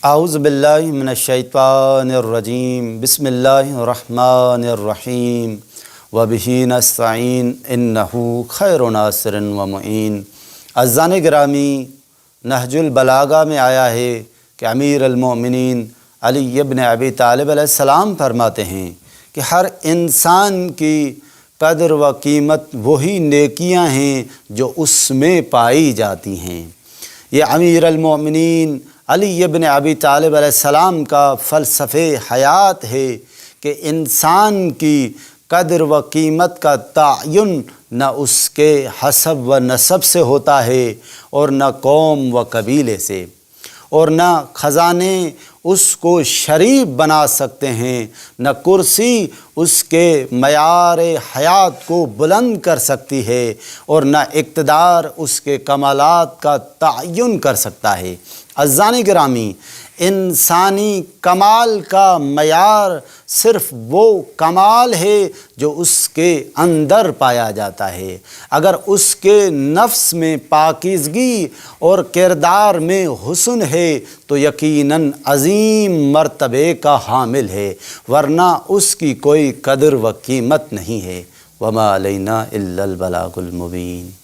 اعوذ باللہ من الشیطان الرجیم بسم اللہ الرحمن الرحیم وبہ نستعین انہ خیر ناصر و معین۔ عزیزان گرامی، نہج البلاغہ میں آیا ہے کہ امیر المومنین علی ابن ابی طالب علیہ السلام فرماتے ہیں کہ ہر انسان کی قدر و قیمت وہی نیکیاں ہیں جو اس میں پائی جاتی ہیں۔ یہ امیر المومنین علی ابن ابی طالب علیہ السلام کا فلسفہ حیات ہے کہ انسان کی قدر و قیمت کا تعین نہ اس کے حسب و نسب سے ہوتا ہے اور نہ قوم و قبیلے سے، اور نہ خزانے اس کو شریف بنا سکتے ہیں، نہ کرسی اس کے معیار حیات کو بلند کر سکتی ہے، اور نہ اقتدار اس کے کمالات کا تعین کر سکتا ہے۔ عزیزان گرامی، انسانی کمال کا معیار صرف وہ کمال ہے جو اس کے اندر پایا جاتا ہے۔ اگر اس کے نفس میں پاکیزگی اور کردار میں حسن ہے تو یقیناً عظیم مرتبے کا حامل ہے، ورنہ اس کی کوئی قدر و قیمت نہیں ہے۔ وما علینا الا البلاغ المبین۔